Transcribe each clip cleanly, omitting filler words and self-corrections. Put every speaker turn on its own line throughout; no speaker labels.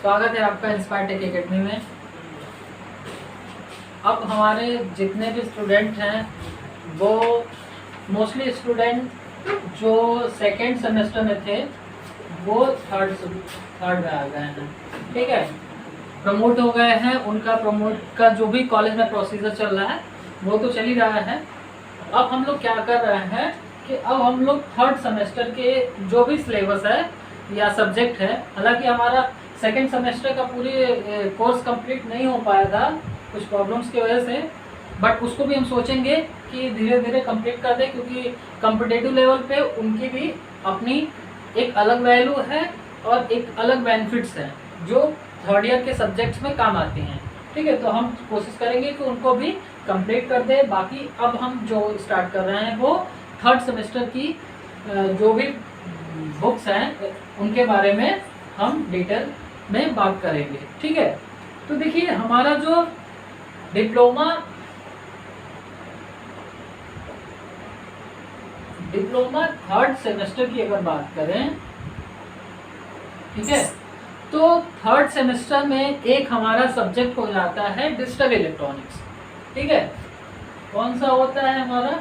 स्वागत है आपका इंस्पायर टेक एकेडमी में। अब हमारे जितने भी स्टूडेंट हैं वो मोस्टली स्टूडेंट जो सेकेंड सेमेस्टर में थे वो थर्ड में आ गए हैं। ठीक है, प्रमोट हो गए हैं। उनका प्रमोट का जो भी कॉलेज में प्रोसीजर चल रहा है वो तो चल ही रहा है। अब हम लोग क्या कर रहे हैं कि अब हम लोग थर्ड सेमेस्टर के जो भी सिलेबस है या सब्जेक्ट है, हालांकि हमारा सेकेंड सेमेस्टर का पूरी कोर्स कंप्लीट नहीं हो पाया था कुछ प्रॉब्लम्स की वजह से, बट उसको भी हम सोचेंगे कि धीरे धीरे कंप्लीट कर दें, क्योंकि कॉम्पिटिटिव लेवल पे उनकी भी अपनी एक अलग वैल्यू है और एक अलग बेनिफिट्स हैं जो थर्ड ईयर के सब्जेक्ट्स में काम आती हैं। ठीक है, तो हम कोशिश करेंगे कि उनको भी कंप्लीट कर दें। बाकी अब हम जो स्टार्ट कर रहे हैं वो थर्ड सेमेस्टर की जो भी बुक्स हैं उनके बारे में हम डिटेल में बात करेंगे। ठीक है, तो देखिए हमारा जो डिप्लोमा थर्ड सेमेस्टर की अगर बात करें, ठीक है, तो थर्ड सेमेस्टर में एक हमारा सब्जेक्ट हो जाता है डिजिटल इलेक्ट्रॉनिक्स। ठीक है, कौन सा होता है हमारा?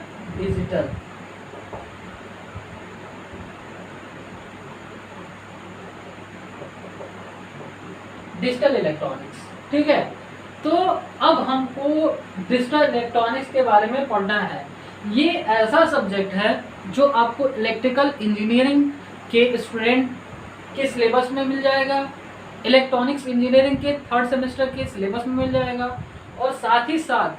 Digital electronics. ठीक है, तो अब हमको डिजिटल इलेक्ट्रॉनिक्स के बारे में पढ़ना है। ये ऐसा सब्जेक्ट है जो आपको इलेक्ट्रिकल इंजीनियरिंग के स्टूडेंट के सिलेबस में मिल जाएगा, इलेक्ट्रॉनिक्स इंजीनियरिंग के थर्ड सेमेस्टर के सिलेबस में मिल जाएगा, और साथ ही साथ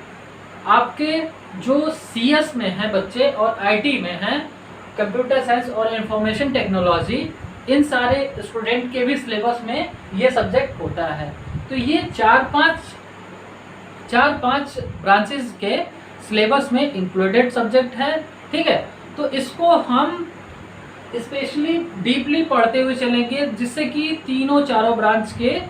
आपके जो सीएस में हैं बच्चे और आईटी में हैं, कंप्यूटर साइंस और इंफॉर्मेशन टेक्नोलॉजी, इन सारे स्टूडेंट के भी सिलेबस में ये सब्जेक्ट होता है। तो ये चार पांच ब्रांचेस के सिलेबस में इंक्लूडेड सब्जेक्ट है। ठीक है, तो इसको हम स्पेशली डीपली पढ़ते हुए चलेंगे जिससे कि चारों ब्रांच के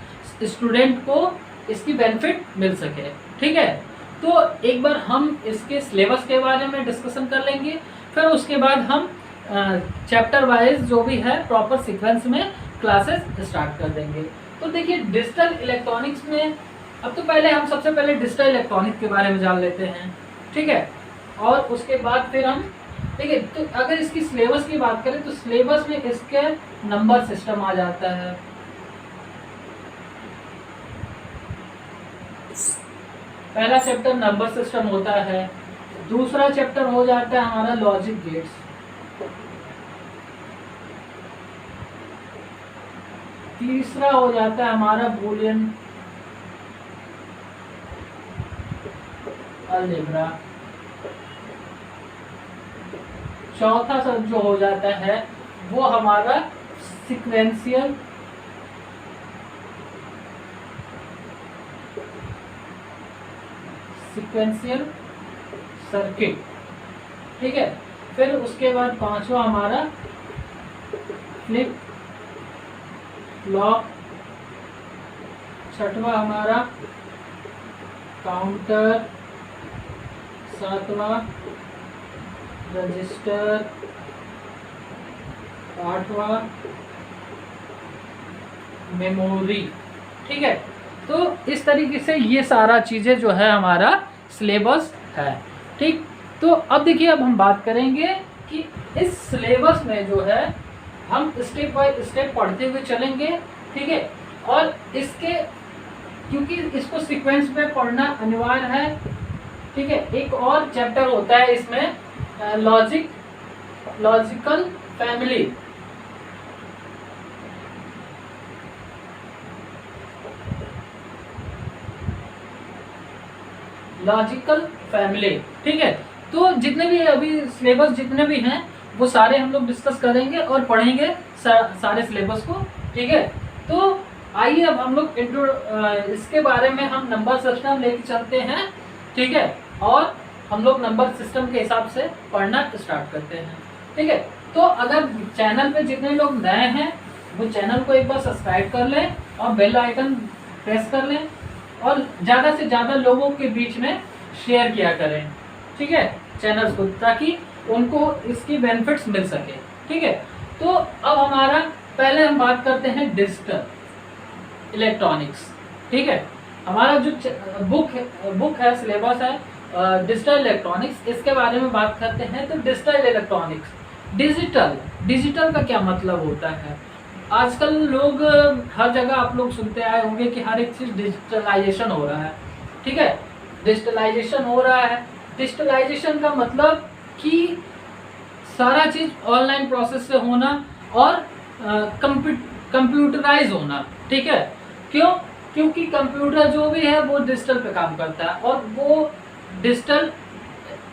स्टूडेंट को इसकी बेनिफिट मिल सके। ठीक है, तो एक बार हम इसके सिलेबस के बारे में डिस्कशन कर लेंगे, फिर उसके बाद हम चैप्टर वाइज जो भी है प्रॉपर सीक्वेंस में क्लासेस स्टार्ट कर देंगे। तो देखिए डिजिटल इलेक्ट्रॉनिक्स में अब तो पहले हम सबसे पहले डिजिटल इलेक्ट्रॉनिक्स के बारे में जान लेते हैं। ठीक है, और उसके बाद फिर हम, ठीक है, तो अगर इसकी सिलेबस की बात करें तो सिलेबस में इसके नंबर सिस्टम आ जाता है। पहला चैप्टर नंबर सिस्टम होता है, दूसरा चैप्टर हो जाता है हमारा लॉजिक गेट्स, तीसरा हो जाता है हमारा बूलियन अलजेब्रा, चौथा सब जो हो जाता है वो हमारा सीक्वेंशियल सर्किट। ठीक है, फिर उसके बाद पांचवा हमारा फ्लिप फ्लॉप, छठवा हमारा काउंटर, सातवां रजिस्टर, आठवां मेमोरी। ठीक है, तो इस तरीके से ये सारा चीज़ें जो है हमारा सिलेबस है। ठीक, तो अब देखिए अब हम बात करेंगे कि इस सिलेबस में जो है हम स्टेप बाय स्टेप पढ़ते हुए चलेंगे। ठीक है, और इसके क्योंकि इसको सीक्वेंस में पढ़ना अनिवार्य है। ठीक है, एक और चैप्टर होता है इसमें लॉजिकल फैमिली। ठीक है, तो जितने भी अभी सिलेबस जितने भी हैं वो सारे हम लोग डिस्कस करेंगे और पढ़ेंगे सारे सिलेबस को। ठीक है, तो आइए अब हम लोग इसके बारे में हम नंबर सिस्टम लेके चलते हैं। ठीक है, और हम लोग नंबर सिस्टम के हिसाब से पढ़ना स्टार्ट करते हैं। ठीक है, तो अगर चैनल पे जितने लोग नए हैं वो चैनल को एक बार सब्सक्राइब कर लें और बेल आइकन प्रेस कर लें और ज़्यादा से ज़्यादा लोगों के बीच में शेयर किया करें। ठीक है, चैनल्स को, ताकि उनको इसकी बेनिफिट्स मिल सके। ठीक है, तो अब हमारा पहले हम बात करते हैं डिजिटल। इलेक्ट्रॉनिक्स। ठीक है, हमारा जो बुक है सिलेबस है डिजिटल इलेक्ट्रॉनिक्स, इसके बारे में बात करते हैं। तो डिजिटल इलेक्ट्रॉनिक्स, डिजिटल का क्या मतलब होता है? आजकल लोग हर जगह आप लोग सुनते आए होंगे कि हर एक चीज़ डिजिटलाइजेशन हो रहा है। ठीक है, डिजिटलाइजेशन हो रहा है। डिजिटलाइजेशन का मतलब कि सारा चीज़ ऑनलाइन प्रोसेस से होना और कंप्यूटराइज होना। ठीक है, क्यों? क्योंकि कंप्यूटर जो भी है वो डिजिटल पे काम करता है और वो डिजिटल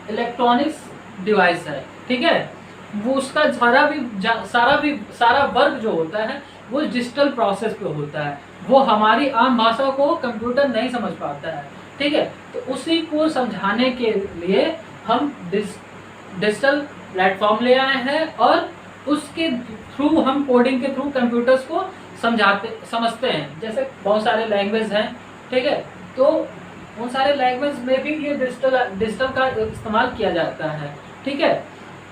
इलेक्ट्रॉनिक्स डिवाइस है। ठीक है, वो उसका सारा वर्क जो होता है वो डिजिटल प्रोसेस पे होता है। वो हमारी आम भाषा को कंप्यूटर नहीं समझ पाता है। ठीक है, तो उसी को समझाने के लिए हम डिजिटल प्लेटफॉर्म ले आए हैं और उसके थ्रू हम कोडिंग के थ्रू कंप्यूटर्स को समझते हैं। जैसे बहुत सारे लैंग्वेज हैं। ठीक है, तो उन सारे लैंग्वेज में भी ये डिजिटल का इस्तेमाल किया जाता है। ठीक है,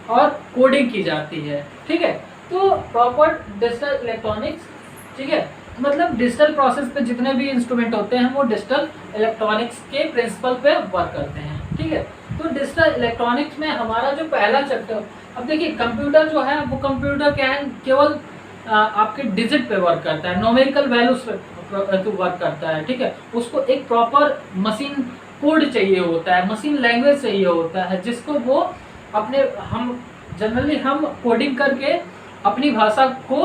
और कोडिंग की जाती है। ठीक है, तो प्रॉपर डिजिटल इलेक्ट्रॉनिक्स, ठीक है, मतलब डिजिटल प्रोसेस पे जितने भी इंस्ट्रूमेंट होते हैं वो डिजिटल इलेक्ट्रॉनिक्स के प्रिंसिपल पे वर्क करते हैं। ठीक है, तो डिजिटल इलेक्ट्रॉनिक्स में हमारा जो पहला चैप्टर, अब देखिए कंप्यूटर जो है वो कंप्यूटर क्या है, केवल आपके डिजिट पे वर्क करता है, न्यूमेरिकल वैल्यूज पे वर्क करता है। ठीक है, उसको एक प्रॉपर मशीन कोड चाहिए होता है, मशीन लैंग्वेज चाहिए होता है, जिसको वो अपने हम कोडिंग करके अपनी भाषा को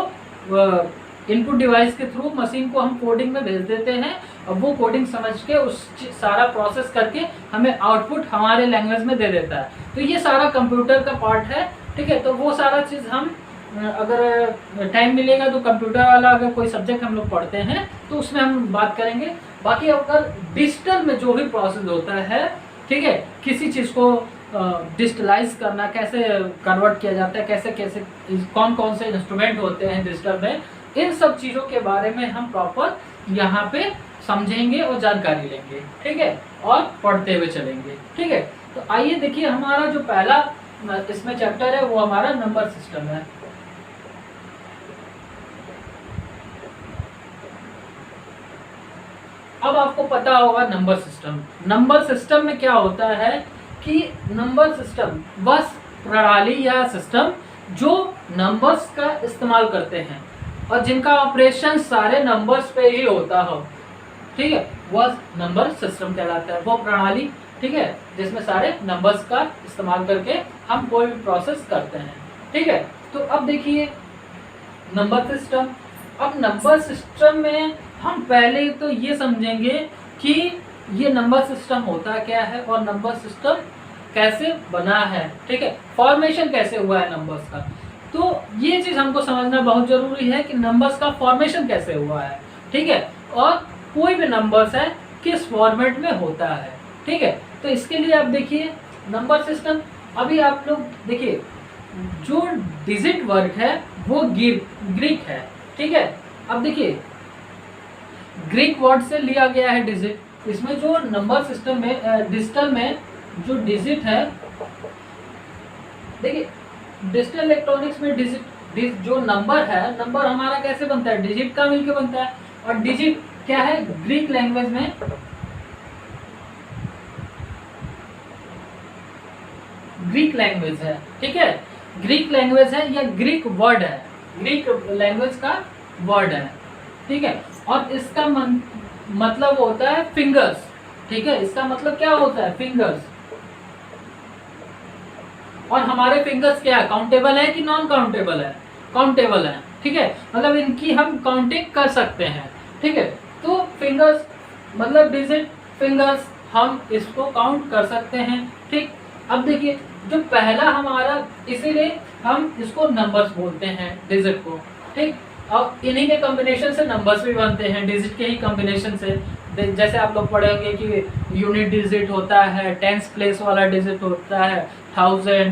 इनपुट डिवाइस के थ्रू मशीन को हम कोडिंग में भेज देते हैं और वो कोडिंग समझ के उस सारा प्रोसेस करके हमें आउटपुट हमारे लैंग्वेज में दे देता है। तो ये सारा कंप्यूटर का पार्ट है। ठीक है, तो वो सारा चीज़ हम अगर टाइम मिलेगा तो कंप्यूटर वाला अगर कोई सब्जेक्ट हम लोग पढ़ते हैं तो उसमें हम बात करेंगे। बाकी अगर डिजिटल में जो भी प्रोसेस होता है, ठीक है, किसी चीज़ को डिजिटलाइज करना, कैसे कन्वर्ट किया जाता है, कैसे कैसे कौन कौन से इंस्ट्रूमेंट होते हैं डिजिटल में, इन सब चीज़ों के बारे में हम प्रॉपर यहाँ पे समझेंगे और जानकारी लेंगे। ठीक है, और पढ़ते हुए चलेंगे। ठीक है, तो आइए देखिए हमारा जो पहला इसमें चैप्टर है वो हमारा नंबर सिस्टम है। अब आपको पता होगा नंबर सिस्टम में क्या होता है कि नंबर सिस्टम बस प्रणाली या सिस्टम जो नंबर्स का इस्तेमाल करते हैं और जिनका ऑपरेशन सारे नंबर्स पे ही होता हो। ठीक है, वह नंबर सिस्टम कहलाता है, वो प्रणाली। ठीक है, जिसमें सारे नंबर्स का इस्तेमाल करके हम कोई भी प्रोसेस करते हैं। ठीक है, तो अब देखिए नंबर सिस्टम। अब नंबर सिस्टम में हम पहले तो ये समझेंगे कि ये नंबर सिस्टम होता क्या है और नंबर सिस्टम कैसे बना है। ठीक है, फॉर्मेशन कैसे हुआ है नंबर्स का, तो ये चीज़ हमको समझना बहुत ज़रूरी है कि नंबर्स का फॉर्मेशन कैसे हुआ है। ठीक है, और कोई भी नंबर्स है किस फॉर्मेट में होता है। ठीक है, तो इसके लिए आप देखिए नंबर सिस्टम। अभी आप लोग देखिए जो डिजिट वर्ड है वो ग्रीक है। ठीक है, अब देखिए ग्रीक वर्ड से लिया गया है डिजिट। इसमें जो नंबर सिस्टम में डिजिटल में जो डिजिट है, देखिए डिजिटल इलेक्ट्रॉनिक्स में डिजिट जो नंबर है, नंबर हमारा कैसे बनता है, डिजिट का मिलकर बनता है। और डिजिट क्या है, ग्रीक लैंग्वेज में ग्रीक लैंग्वेज है। ठीक है, ग्रीक लैंग्वेज है या ग्रीक वर्ड है, ग्रीक लैंग्वेज का वर्ड है। ठीक है, और इसका मतलब होता है फिंगर्स। ठीक है, इसका मतलब क्या होता है, फिंगर्स। और हमारे फिंगर्स क्या है, काउंटेबल है कि नॉन काउंटेबल है, काउंटेबल है। ठीक है, मतलब इनकी हम काउंटिंग कर सकते हैं। ठीक है, तो फिंगर्स मतलब डिजिट फिंगर्स, हम इसको काउंट कर सकते हैं। ठीक, अब देखिए जो पहला हमारा, इसीलिए हम इसको नंबर्स बोलते हैं डिजिट को। ठीक, और इन्हीं के कॉम्बिनेशन से नंबर्स भी बनते हैं, डिजिट के ही कॉम्बिनेशन से। जैसे आप लोग पढ़ेंगे कि यूनिट डिजिट होता है, टेंस प्लेस वाला डिजिट होता है, 1000,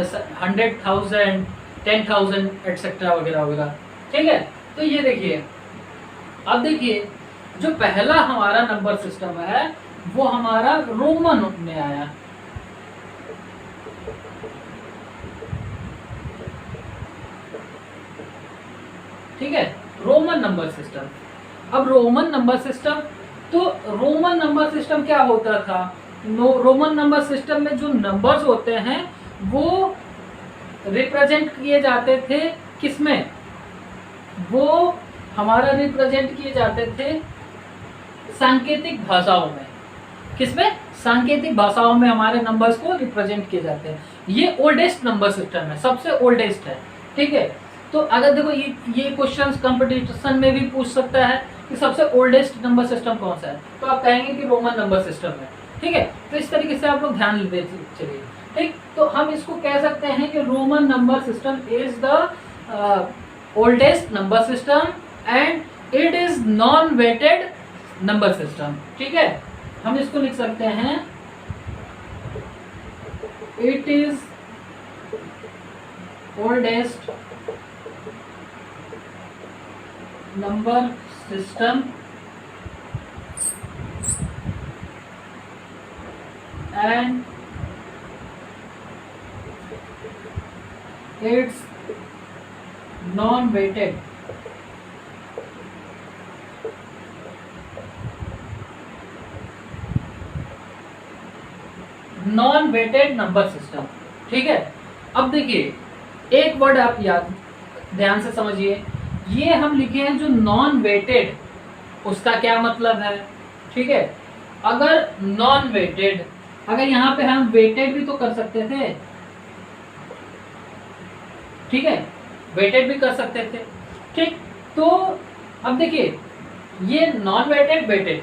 100,000, 10,000 एटसेट्रा वगैरह वगैरह। ठीक है, तो ये देखिए, अब देखिए जो पहला हमारा नंबर सिस्टम है वो हमारा रोमन में आया। ठीक है, रोमन नंबर सिस्टम। अब रोमन नंबर सिस्टम, तो रोमन नंबर सिस्टम क्या होता था? रोमन नंबर सिस्टम में जो नंबर्स होते हैं वो रिप्रेजेंट किए जाते थे किसमें? वो हमारा रिप्रेजेंट किए जाते थे सांकेतिक भाषाओं में। किसमें? सांकेतिक भाषाओं में हमारे नंबर्स को रिप्रेजेंट किए जाते हैं। ये ओल्डेस्ट नंबर सिस्टम है, सबसे ओल्डेस्ट है, ठीक है। तो अगर देखो ये क्वेश्चंस कंपटीशन में भी पूछ सकता है कि सबसे ओल्डेस्ट नंबर सिस्टम कौन सा है, तो आप कहेंगे कि रोमन नंबर सिस्टम है, ठीक है। तो इस तरीके से आप लोग ध्यान दे चलिए, ठीक। तो हम इसको कह सकते हैं कि Roman number system is the oldest number system and it is non weighted number system, ठीक है। हम इसको लिख सकते हैं it is oldest number system and it's non weighted non weighted number system, ठीक है। अब देखिए एक वर्ड आप याद ध्यान से समझिए, ये हम लिखे हैं जो नॉन वेटेड, उसका क्या मतलब है, ठीक है। अगर नॉन वेटेड, अगर यहाँ पे हम वेटेड भी तो कर सकते थे, ठीक है, वेटेड भी कर सकते थे, ठीक। तो अब देखिए ये नॉन वेटेड वेटेड,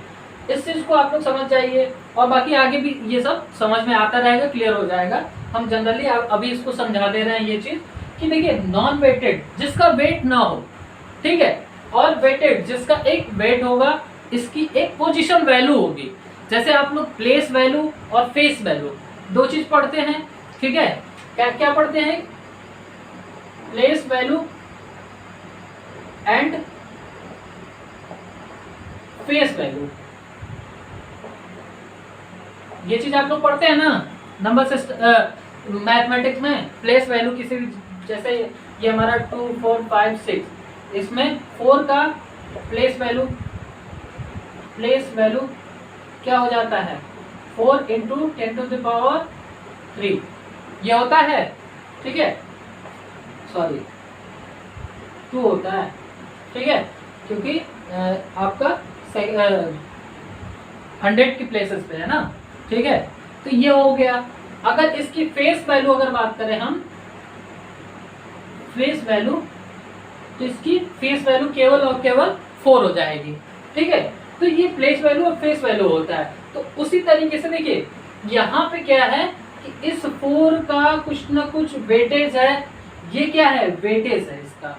इस चीज को आप लोग समझ जाइए और बाकी आगे भी ये सब समझ में आता रहेगा, क्लियर हो जाएगा। हम जनरली अभी इसको समझा दे रहे हैं ये चीज कि देखिए नॉन वेटेड जिसका वेट ना हो, ठीक है, और वेटेड जिसका एक वेट होगा, इसकी एक पोजीशन वैल्यू होगी। जैसे आप लोग प्लेस वैल्यू और फेस वैल्यू दो चीज पढ़ते हैं, ठीक है। क्या क्या पढ़ते हैं? Place value and face value, ये चीज आप लोग पढ़ते हैं ना नंबर सिस्टम मैथमेटिक्स में। प्लेस वैल्यू किसी भी, जैसे ये हमारा 2 4 5 6, इसमें 4 का प्लेस वैल्यू क्या हो जाता है? 4 × 10⁻³ ये होता है, ठीक है, सॉरी 2 होता है, ठीक है, क्योंकि आपका 100 की प्लेसेस पे है ना, ठीक है। तो ये हो गया। अगर इसकी फेस वैल्यू अगर बात करें हम, फेस वैल्यू, तो इसकी फेस वैल्यू केवल और केवल 4 हो जाएगी, ठीक है। तो ये प्लेस वैल्यू और फेस वैल्यू होता है। तो उसी तरीके से देखिए यहाँ पे क्या है कि इस 4 का कुछ ना कुछ वेटेज है, ये क्या है? वेटेज है इसका,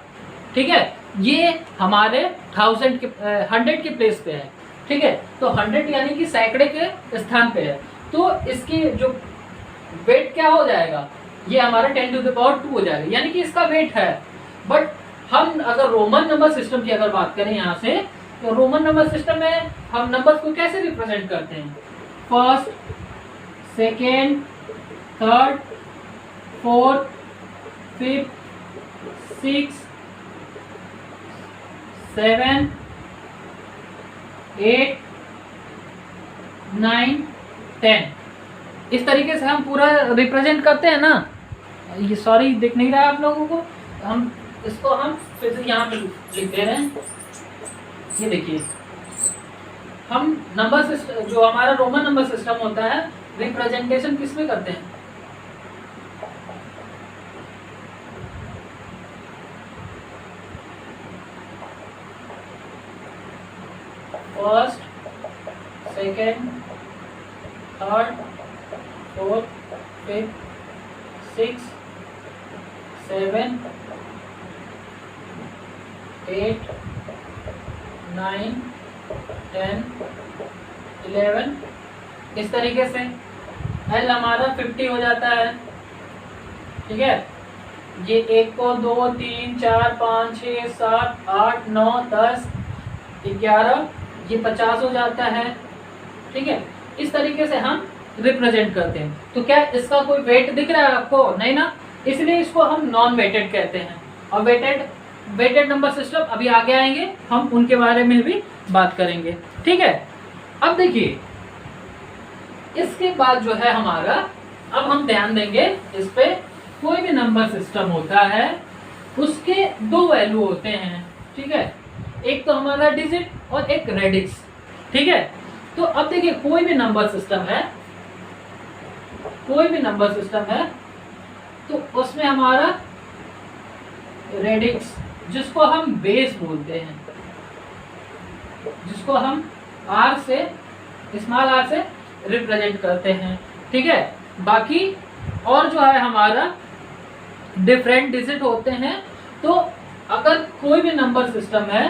ठीक है। ये हमारे 100 के प्लेस पे है, ठीक है। तो 100 यानी कि सैकड़े के स्थान पे है, तो इसकी जो वेट क्या हो जाएगा? ये हमारा 10⁻² हो जाएगा, यानी कि इसका वेट है। बट हम अगर रोमन नंबर सिस्टम की अगर बात करें यहाँ से, तो रोमन नंबर सिस्टम में हम नंबर्स को कैसे रिप्रेजेंट करते हैं? First, second, third, fourth, fifth, 6, 7, 8, 9, 10, इस तरीके से हम पूरा रिप्रेजेंट करते हैं ना। ये सॉरी दिख नहीं रहा है आप लोगों को, हम इसको हम फिर से यहाँ पे लिख दे रहे हैं। ये देखिए हम नंबर सिस्टम, जो हमारा रोमन नंबर सिस्टम होता है, रिप्रेजेंटेशन किस में करते हैं? First, second, third, fourth, fifth, 6, 7, 8, 9, 10, 11, इस तरीके से एल हमारा 50 हो जाता है, ठीक है। ये 1 को 2, 3, 4, 5, 6, 7, 8, 9, 10, 11, ये 50 हो जाता है, ठीक है। इस तरीके से हम रिप्रेजेंट करते हैं। तो क्या इसका कोई वेट दिख रहा है आपको? नहीं ना, इसलिए इसको हम नॉन वेटेड कहते हैं। और वेटेड वेटेड नंबर सिस्टम अभी आगे आएंगे, हम उनके बारे में भी बात करेंगे, ठीक है। अब देखिए इसके बाद जो है हमारा, अब हम ध्यान देंगे इस पे, कोई भी नंबर सिस्टम होता है उसके दो वैल्यू होते हैं, ठीक है। एक तो हमारा डिजिट और एक रेडिक्स, ठीक है। तो अब देखिए कोई भी नंबर सिस्टम है, कोई भी नंबर सिस्टम है तो उसमें हमारा रेडिक्स, जिसको हम बेस बोलते हैं, जिसको हम आर से, स्मॉल आर से रिप्रेजेंट करते हैं, ठीक है। बाकी और जो है हमारा डिफरेंट डिजिट होते हैं। तो अगर कोई भी नंबर सिस्टम है,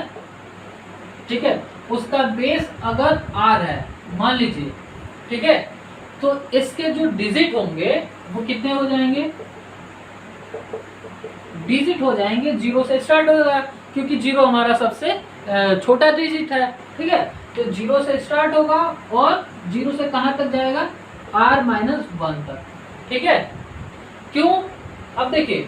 ठीक है, उसका बेस अगर आर है मान लीजिए, ठीक है, तो इसके जो डिजिट होंगे वो कितने हो जाएंगे, डिजिट हो जाएंगे, जीरो से स्टार्ट होगा, क्योंकि जीरो हमारा सबसे छोटा डिजिट है, ठीक है। तो जीरो से स्टार्ट होगा और जीरो से कहां तक जाएगा, r-1 तक, ठीक है। क्यों, अब देखिए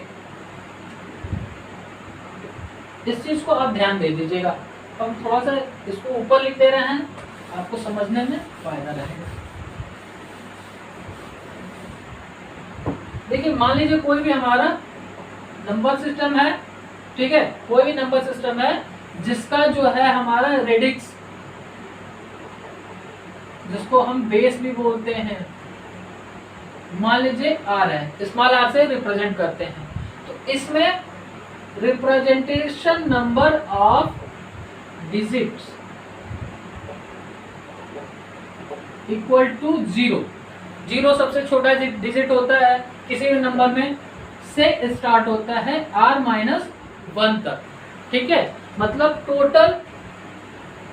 इस चीज को आप ध्यान दे दीजिएगा, हम थोड़ा सा इसको ऊपर लिख दे रहे हैं, आपको समझने में फायदा रहेगा। देखिए मान लीजिए कोई भी हमारा नंबर सिस्टम है, ठीक है, कोई भी नंबर सिस्टम है जिसका जो है हमारा रेडिक्स, जिसको हम बेस भी बोलते हैं, मान लीजिए आर है, स्मॉल आर से रिप्रेजेंट करते हैं। तो इसमें representation number of digits equal to zero, zero सबसे छोटा डिजिट होता है किसी भी नंबर में, से स्टार्ट होता है r-1 तक, ठीक है। मतलब टोटल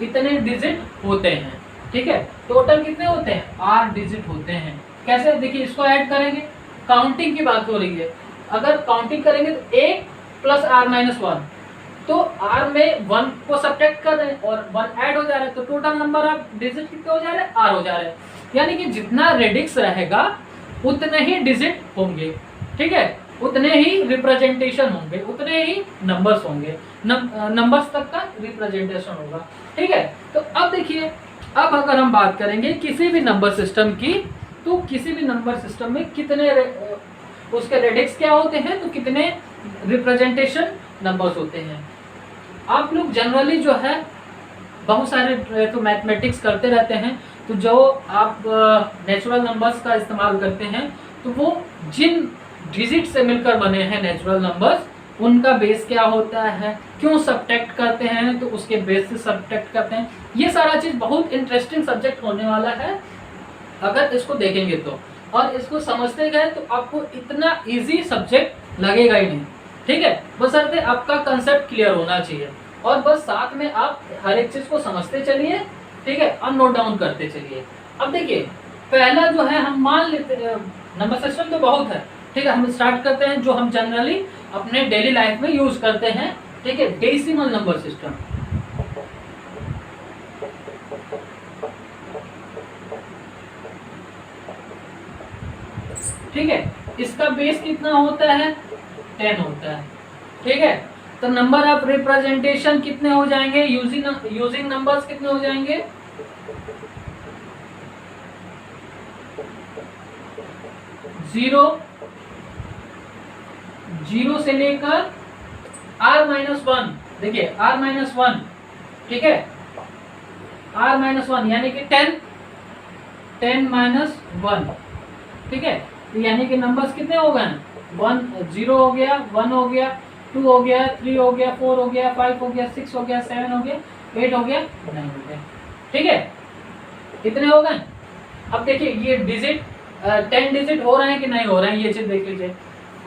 इतने डिजिट होते हैं, ठीक है, टोटल कितने होते हैं, 8 डिजिट होते हैं। कैसे, देखिए इसको ऐड करेंगे, काउंटिंग की बात हो रही है, अगर काउंटिंग करेंगे तो 1 प्लस r-1, तो r में 1 को सब्ट्रैक्ट कर रहे हैं और 1 ऐड हो जा रहा है, तो टोटल नंबर ऑफ डिजिट कितने हो जा रहे हैं, r हो जा रहे हैं। यानी कि जितना रेडिक्स रहेगा उतने ही डिजिट होंगे, ठीक है, उतने ही रिप्रेजेंटेशन होंगे, उतने ही नंबर्स होंगे, नंबर्स तक का रिप्रेजेंटेशन होगा, ठीक है। तो अब देखिए, अब अगर हम बात करेंगे किसी भी नंबर सिस्टम की, तो किसी भी नंबर सिस्टम में कितने उसके रेडिक्स क्या होते हैं, तो कितने रिप्रेजेंटेशन नंबर्स होते हैं। आप लोग जनरली जो है बहुत सारे तो मैथमेटिक्स करते रहते हैं, तो जो आप नेचुरल नंबर्स का इस्तेमाल करते हैं, तो वो जिन डिजिट से मिलकर बने हैं नेचुरल नंबर्स, उनका बेस क्या होता है, क्यों सब्ट्रैक्ट करते हैं, तो उसके बेस से सब्ट्रैक्ट करते हैं। ये सारा चीज बहुत इंटरेस्टिंग सब्जेक्ट होने वाला है अगर इसको देखेंगे तो, और इसको समझते गए तो आपको इतना इजी सब्जेक्ट लगेगा ही नहीं, ठीक है। बशर्ते आपका कंसेप्ट क्लियर होना चाहिए, और बस साथ में आप हर एक चीज को समझते चलिए, ठीक है, और नोट डाउन करते चलिए। अब देखिए पहला जो है, हम मान लेते नंबर सिस्टम तो बहुत है, ठीक है, हम स्टार्ट करते हैं जो हम जनरली अपने डेली लाइफ में यूज करते हैं, ठीक है, डेसिमल नंबर सिस्टम। ठीक है, इसका बेस कितना होता है, 10 होता है, ठीक है। तो नंबर ऑफ रिप्रेजेंटेशन कितने हो जाएंगे, यूजिंग नंबर्स कितने हो जाएंगे, 0 से लेकर r-1, देखिए r-1, ठीक है, r-1 यानी कि 10-1, ठीक है। तो यानी कि नंबर्स कितने हो गए, 0 हो गया, 1 हो गया, 2 हो गया, 3 हो गया, 4 हो गया, 5 हो गया, 6 हो गया, 7 हो गया, 8 हो गया, 9 हो गया, ठीक है, इतने हो गए। अब देखिए ये डिजिट 10 डिजिट हो रहे हैं कि नहीं हो रहे हैं, ये चीज देख लीजिए,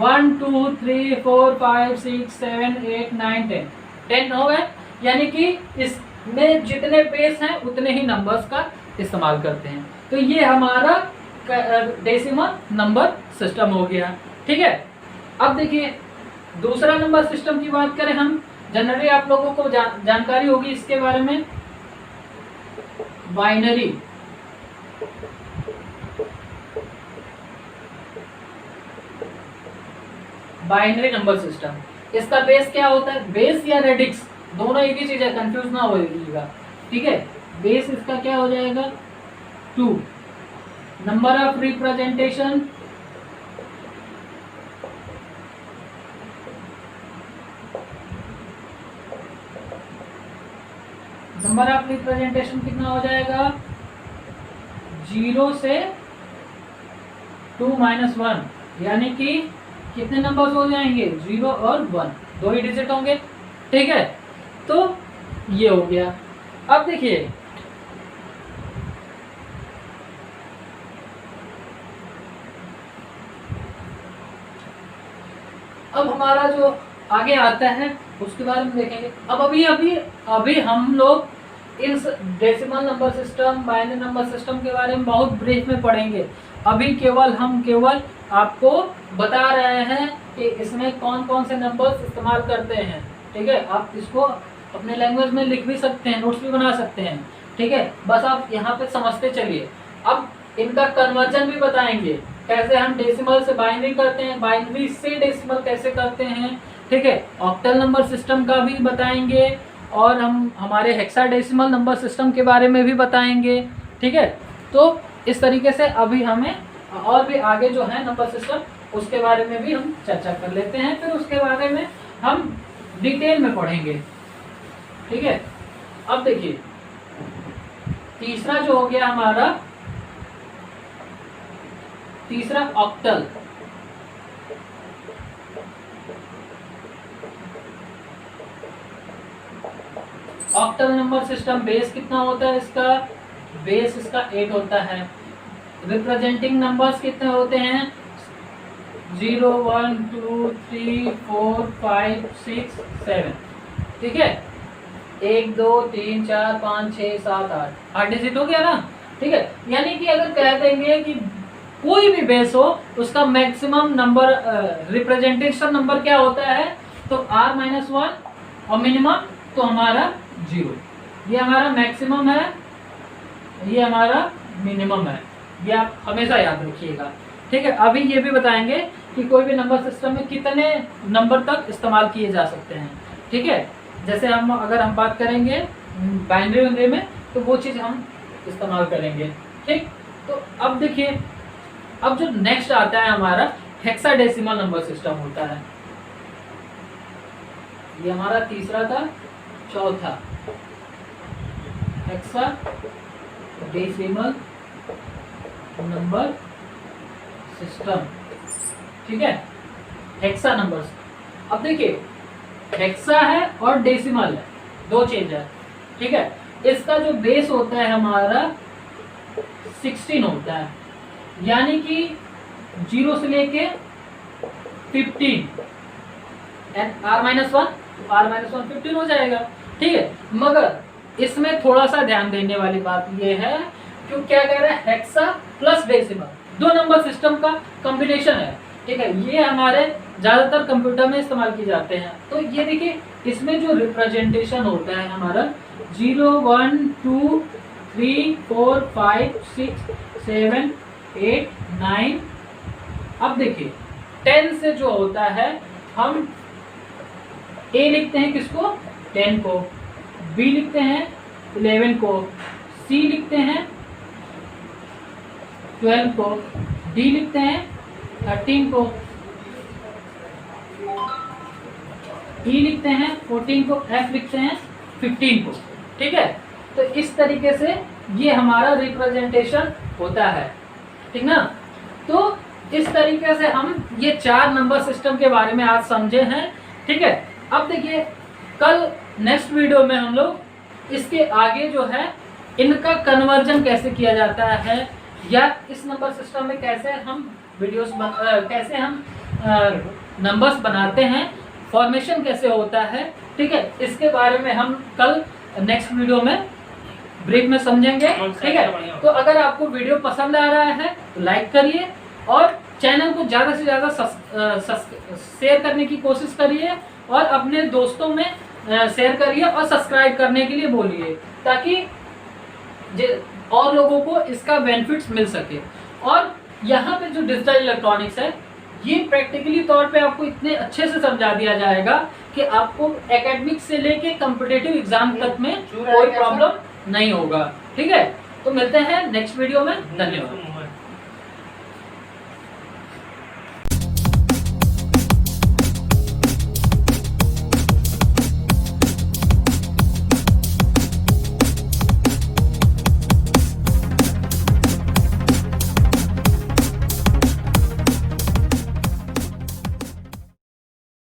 1 2 3 4 5 6 7 8 9 10 हो गए। यानी कि इसमें जितने बेस हैं उतने ही नंबर्स का इस्तेमाल करते हैं। तो ये हमारा डेसिमल नंबर सिस्टम हो गया, ठीक है। अब देखिए दूसरा नंबर सिस्टम की बात करें हम, जनरली आप लोगों को जानकारी होगी इसके बारे में, बाइनरी। बाइनरी नंबर सिस्टम, इसका बेस क्या होता है, बेस या रेडिक्स दोनों एक ही चीज है, कंफ्यूज ना होइएगा, ठीक है। बेस इसका क्या हो जाएगा 2, नंबर ऑफ रिप्रेजेंटेशन कितना हो जाएगा 0 से 2 - 1, यानी कि कितने नंबर्स हो जाएंगे 0 और 1, 2 ही डिजिट होंगे, ठीक है। तो ये हो गया। अब देखिए अब हमारा जो आगे आता है उसके बारे में देखेंगे। अब अभी हम लोग in decimal number system, binary number system के बारे में बहुत ब्रीफ में पढ़ेंगे। अभी हम केवल आपको बता रहे हैं कि इसमें कौन कौन से नंबर्स इस्तेमाल करते हैं, ठीक है। आप इसको अपने लैंग्वेज में लिख भी सकते हैं, नोट्स भी बना सकते हैं, ठीक है। बस आप यहाँ पे समझते चलिए। अब इनका कन्वर्जन भी बताएंगे, कैसे हम डेसिमल से बाइनरी करते हैं, बाइनरी से डेसिमल कैसे करते हैं, ठीक है। ऑक्टल नंबर सिस्टम का भी बताएंगे और हम हमारे हेक्साडेसिमल नंबर सिस्टम के बारे में भी बताएंगे, ठीक है। तो इस तरीके से अभी हमें और भी आगे जो है नंबर सिस्टम उसके बारे में भी हम चर्चा कर लेते हैं, फिर उसके बारे में हम डिटेल में पढ़ेंगे, ठीक है। अब देखिए तीसरा जो हो गया हमारा, तीसरा octal. Octal number system base कितना होता है इसका, बेस इसका 8 होता है। रिप्रेजेंटिंग नंबर्स कितने होते हैं 0 1 2 3 4 5 6 7, ठीक है। 1 2 3 4 5 6 7 8 डिजिट हो गया ना, ठीक है। यानी कि अगर कह देंगे कि कोई भी बेस हो उसका मैक्सिमम नंबर रिप्रेजेंटेशन नंबर क्या होता है, तो r-1 और मिनिमम तो हमारा 0। ये हमारा मैक्सिमम है, ये हमारा मिनिमम है, ये आप हमेशा याद रखिएगा, ठीक है। अभी ये भी बताएंगे कि कोई भी नंबर सिस्टम में कितने नंबर तक इस्तेमाल किए जा सकते हैं, ठीक है। जैसे अगर हम बात करेंगे बाइनरी में तो वो चीज़ हम इस्तेमाल करेंगे, ठीक। तो अब देखिए अब जो नेक्स्ट आता है हमारा हेक्साडेसिमल नंबर सिस्टम होता है। ये हमारा तीसरा था, चौथा हेक्साडेसिमल नंबर सिस्टम, ठीक है। हेक्सा नंबर्स, अब देखिए हेक्सा है और डेसिमल है, दो चीज है, ठीक है। इसका जो बेस होता है हमारा 16 होता है, यानी कि 0 से लेके 15 r-1 तो r-1 15 हो जाएगा, ठीक है। मगर इसमें थोड़ा सा ध्यान देने वाली बात ये है क्यों क्या कह रहा है, हेक्सा प्लस डेसिमल दो नंबर सिस्टम का कॉम्बिनेशन है, ठीक है। ये हमारे ज्यादातर कंप्यूटर में इस्तेमाल किए जाते हैं। तो ये देखिए इसमें जो रिप्रेजेंटेशन होता है हमारा 0 1 2 3 4 5 6 7 8 9, अब देखिए 10 से जो होता है हम A लिखते हैं किसको 10 को, B लिखते हैं 11 को, C लिखते हैं 12 को, D लिखते हैं 13 को, E लिखते हैं 14 को, F लिखते हैं 15 को, ठीक है। तो इस तरीके से ये हमारा रिप्रेजेंटेशन होता है, ठीक ना। तो इस तरीके से हम ये 4 नंबर सिस्टम के बारे में आज समझे हैं, ठीक है। अब देखिए कल नेक्स्ट वीडियो में हम लोग इसके आगे जो है इनका कन्वर्जन कैसे किया जाता है, या इस नंबर सिस्टम में कैसे हम कैसे हम नंबर्स बनाते हैं, फॉर्मेशन कैसे होता है, ठीक है। इसके बारे में हम कल नेक्स्ट वीडियो में ब्रीफ में समझेंगे, ठीक है। तो अगर आपको वीडियो पसंद आ रहा है तो लाइक करिए और चैनल को ज़्यादा से ज़्यादा शेयर करने की कोशिश करिए और अपने दोस्तों में शेयर करिए और सब्सक्राइब करने के लिए बोलिए, ताकि और लोगों को इसका बेनिफिट्स मिल सके। और यहाँ पे जो डिजिटल इलेक्ट्रॉनिक्स है ये प्रैक्टिकली तौर पे आपको इतने अच्छे से समझा दिया जाएगा कि आपको एकेडमिक से लेके कॉम्पिटिटिव एग्जाम तक में कोई प्रॉब्लम नहीं होगा। ठीक है, तो मिलते हैं नेक्स्ट वीडियो में। धन्यवाद।